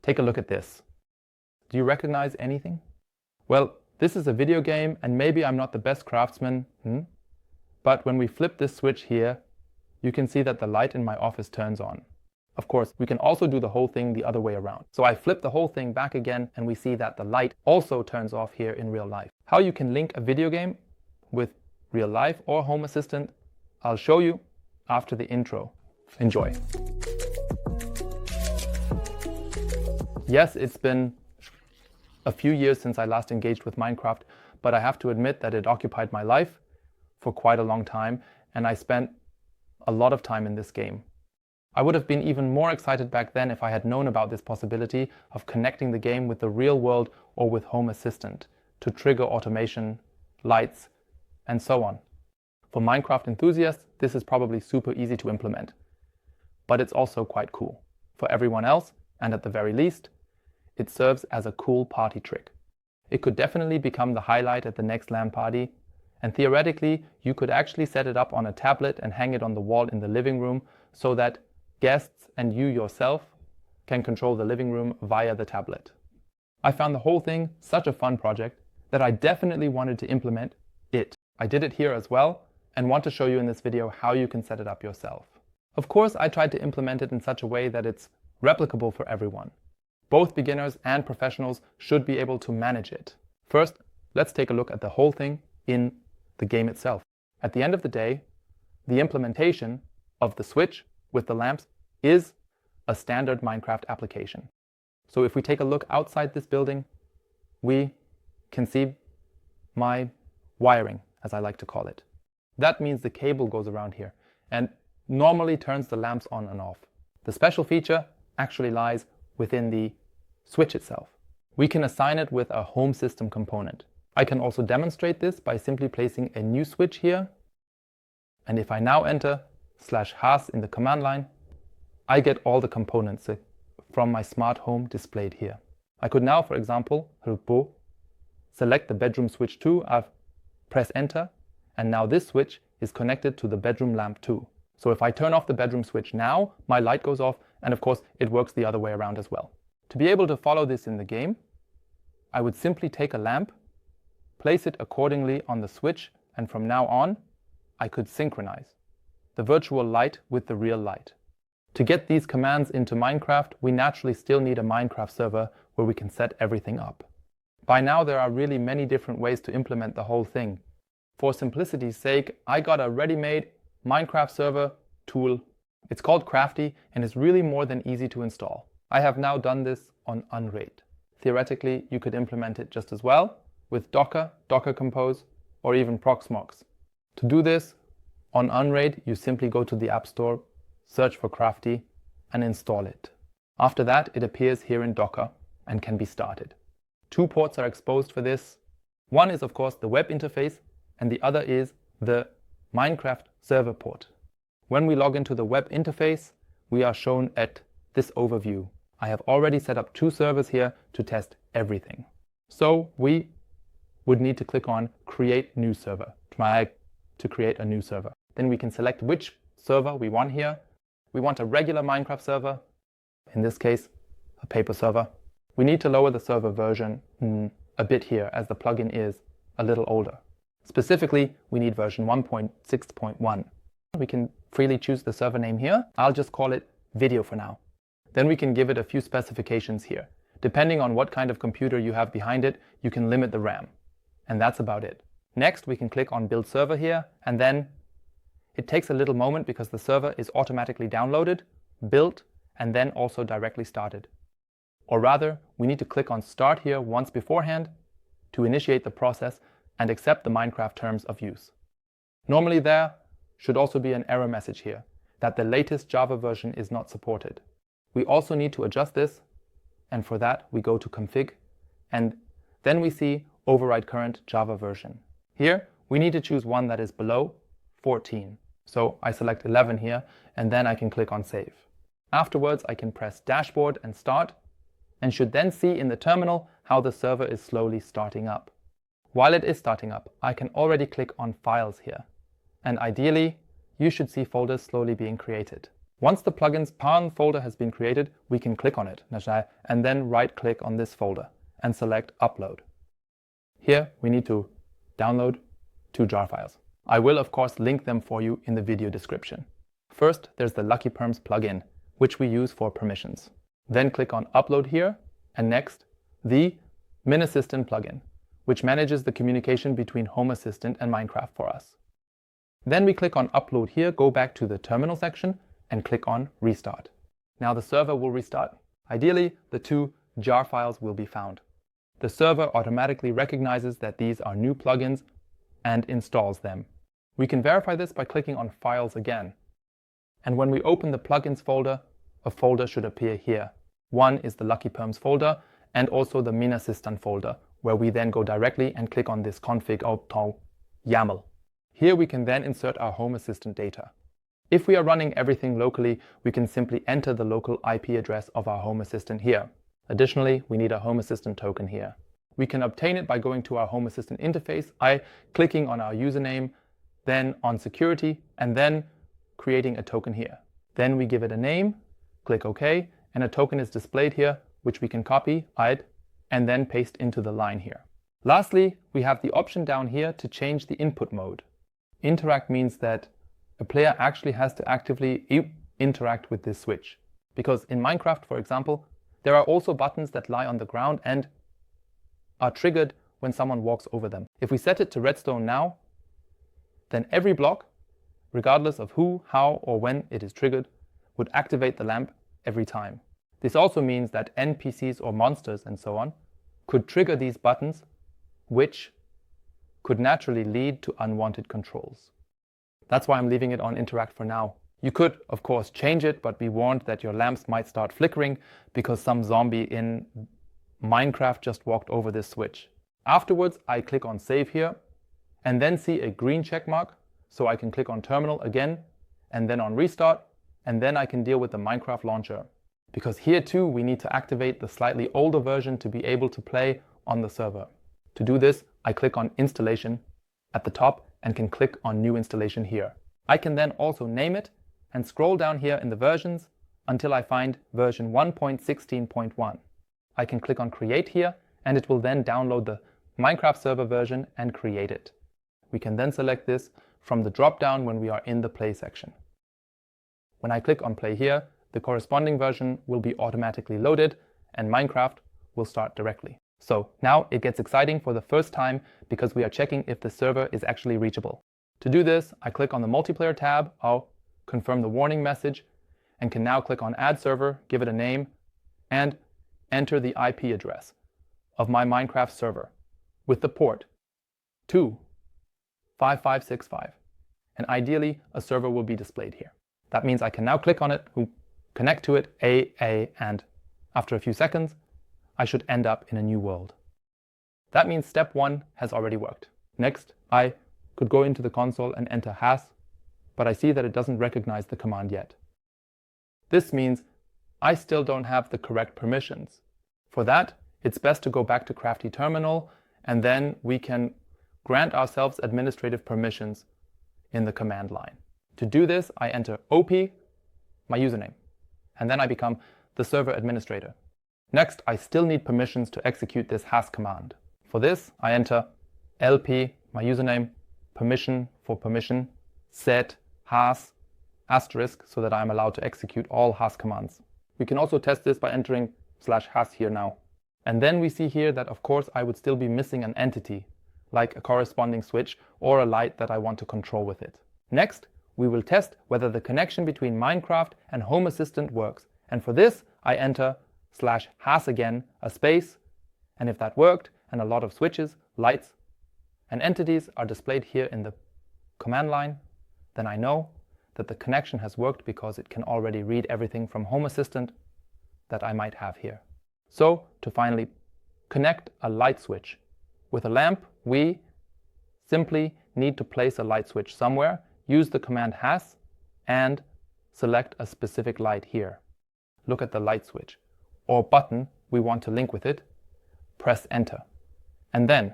Take a look at this. Do you recognize anything? Well, this is a video game and maybe I'm not the best craftsman, but when we flip this switch here, you can see that the light in my office turns on. Of course, we can also do the whole thing the other way around. So I flip the whole thing back again and we see that the light also turns off here in real life. How you can link a video game with real life or Home Assistant, I'll show you after the intro. Enjoy. Yes, it's been a few years since I last engaged with Minecraft, but I have to admit that it occupied my life for quite a long time and I spent a lot of time in this game. I would have been even more excited back then if I had known about this possibility of connecting the game with the real world or with Home Assistant to trigger automation, lights, and so on. For Minecraft enthusiasts, this is probably super easy to implement, but it's also quite cool. For everyone else, and at the very least, it serves as a cool party trick. It could definitely become the highlight at the next LAN party, and theoretically, you could actually set it up on a tablet and hang it on the wall in the living room so that guests and you yourself can control the living room via the tablet. I found the whole thing such a fun project that I definitely wanted to implement it. I did it here as well and want to show you in this video how you can set it up yourself. Of course, I tried to implement it in such a way that it's replicable for everyone. Both beginners and professionals should be able to manage it. First, let's take a look at the whole thing in the game itself. At the end of the day, the implementation of the switch with the lamps is a standard Minecraft application. So if we take a look outside this building, we can see my wiring, as I like to call it. That means the cable goes around here and normally turns the lamps on and off. The special feature actually lies within the switch itself. We can assign it with a home system component. I can also demonstrate this by simply placing a new switch here. And if I now enter /has in the command line, I get all the components from my smart home displayed here. I could now, for example, select the bedroom switch 2, press enter, and now this switch is connected to the bedroom lamp 2. So if I turn off the bedroom switch now, my light goes off, and of course it works the other way around as well. To be able to follow this in the game, I would simply take a lamp, place it accordingly on the switch, and from now on, I could synchronize the virtual light with the real light. To get these commands into Minecraft, we naturally still need a Minecraft server where we can set everything up. By now, there are really many different ways to implement the whole thing. For simplicity's sake, I got a ready-made Minecraft server tool. It's called Crafty and is really more than easy to install. I have now done this on Unraid. Theoretically, you could implement it just as well with Docker, Docker Compose, or even Proxmox. To do this, on Unraid, you simply go to the App Store, search for Crafty, and install it. After that, it appears here in Docker and can be started. 2 ports are exposed for this. One is, of course, the web interface, and the other is the Minecraft server port. When we log into the web interface, we are shown at this overview. I have already set up 2 servers here to test everything. So we would need to click on Create New Server to create a new server. Then we can select which server we want here. We want a regular Minecraft server, in this case, a paper server. We need to lower the server version a bit here as the plugin is a little older. Specifically, we need version 1.6.1. We can freely choose the server name here. I'll just call it video for now. Then we can give it a few specifications here. Depending on what kind of computer you have behind it, you can limit the RAM. And that's about it. Next, we can click on Build Server here, and then it takes a little moment because the server is automatically downloaded, built, and then also directly started. Or rather, we need to click on Start here once beforehand to initiate the process and accept the Minecraft terms of use. Normally there should also be an error message here that the latest Java version is not supported. We also need to adjust this, and for that we go to Config, and then we see Override Current Java Version. Here we need to choose one that is below 14. So I select 11 here, and then I can click on Save. Afterwards I can press Dashboard and Start, and should then see in the terminal how the server is slowly starting up. While it is starting up, I can already click on Files here, and ideally you should see folders slowly being created. Once the plugins path folder has been created, we can click on it and then right-click on this folder and select Upload. Here we need to download 2 jar files. I will of course link them for you in the video description. First, there's the Lucky Perms plugin, which we use for permissions. Then click on Upload here, and next, the Mineassistant plugin, which manages the communication between Home Assistant and Minecraft for us. Then we click on Upload here, go back to the terminal section, and click on Restart. Now the server will restart. Ideally, the 2 jar files will be found. The server automatically recognizes that these are new plugins and installs them. We can verify this by clicking on Files again. And when we open the plugins folder, a folder should appear here. One is the Lucky Perms folder and also the Mineassistant folder, where we then go directly and click on this config auto YAML. Here we can then insert our Home Assistant data. If we are running everything locally, we can simply enter the local IP address of our Home Assistant here. Additionally, we need a Home Assistant token here. We can obtain it by going to our Home Assistant interface, clicking on our username, then on security, and then creating a token here. Then we give it a name, click OK, and a token is displayed here, which we can copy, and then paste into the line here. Lastly, we have the option down here to change the input mode. Interact means that a player actually has to actively interact with this switch. Because in Minecraft, for example, there are also buttons that lie on the ground and are triggered when someone walks over them. If we set it to Redstone now, then every block, regardless of who, how, or when it is triggered, would activate the lamp every time. This also means that NPCs or monsters and so on could trigger these buttons, which could naturally lead to unwanted controls. That's why I'm leaving it on Interact for now. You could, of course, change it, but be warned that your lamps might start flickering because some zombie in Minecraft just walked over this switch. Afterwards, I click on Save here and then see a green check mark, so I can click on Terminal again and then on Restart, and then I can deal with the Minecraft launcher. Because here too, we need to activate the slightly older version to be able to play on the server. To do this, I click on Installation at the top and can click on New Installation here. I can then also name it and scroll down here in the versions until I find version 1.16.1. I can click on Create here and it will then download the Minecraft server version and create it. We can then select this from the drop-down when we are in the Play section. When I click on Play here, the corresponding version will be automatically loaded and Minecraft will start directly. So now it gets exciting for the first time because we are checking if the server is actually reachable. To do this, I click on the Multiplayer tab, I'll confirm the warning message, and can now click on Add Server, give it a name, and enter the IP address of my Minecraft server with the port 25565. And ideally, a server will be displayed here. That means I can now click on it, connect to it, and after a few seconds, I should end up in a new world. That means step 1 has already worked. Next, I could go into the console and enter has, but I see that it doesn't recognize the command yet. This means I still don't have the correct permissions. For that, it's best to go back to Crafty Terminal, and then we can grant ourselves administrative permissions in the command line. To do this, I enter OP, my username, and then I become the server administrator. Next, I still need permissions to execute this has command. For this, I enter LP, my username, permission for permission, set has asterisk so that I'm allowed to execute all has commands. We can also test this by entering /has here now. And then we see here that of course I would still be missing an entity, like a corresponding switch or a light that I want to control with it. Next, we will test whether the connection between Minecraft and Home Assistant works. And for this, I enter /has again, a space, and if that worked and a lot of switches, lights, and entities are displayed here in the command line, then I know that the connection has worked because it can already read everything from Home Assistant that I might have here. So to finally connect a light switch with a lamp, we simply need to place a light switch somewhere, use the command has, and select a specific light here. Look at the light switch or button we want to link with it, press enter. And then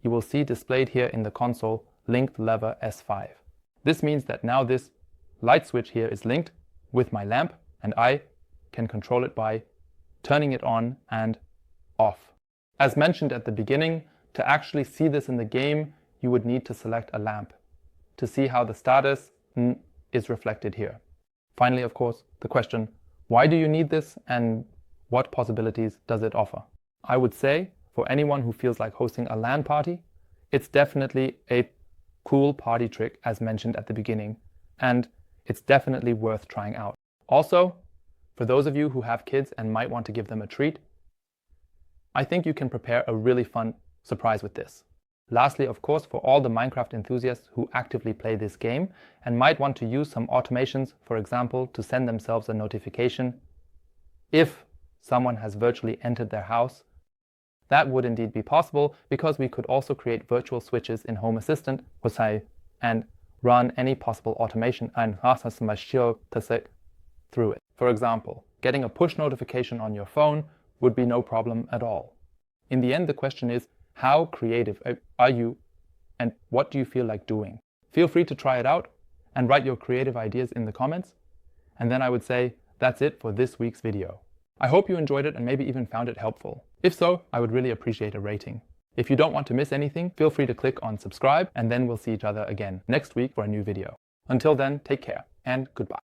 you will see displayed here in the console linked lever S5. This means that now this light switch here is linked with my lamp, and I can control it by turning it on and off. As mentioned at the beginning, to actually see this in the game, you would need to select a lamp to see how the status is reflected here. Finally, of course, the question, why do you need this and what possibilities does it offer? I would say, for anyone who feels like hosting a LAN party, it's definitely a cool party trick as mentioned at the beginning, and it's definitely worth trying out. Also, for those of you who have kids and might want to give them a treat, I think you can prepare a really fun surprise with this. Lastly, of course, for all the Minecraft enthusiasts who actively play this game and might want to use some automations, for example, to send themselves a notification if someone has virtually entered their house, that would indeed be possible because we could also create virtual switches in Home Assistant and run any possible automation through it. For example, getting a push notification on your phone would be no problem at all. In the end, the question is, how creative are you and what do you feel like doing? Feel free to try it out and write your creative ideas in the comments. And then I would say that's it for this week's video. I hope you enjoyed it and maybe even found it helpful. If so, I would really appreciate a rating. If you don't want to miss anything, feel free to click on subscribe and then we'll see each other again next week for a new video. Until then, take care and goodbye.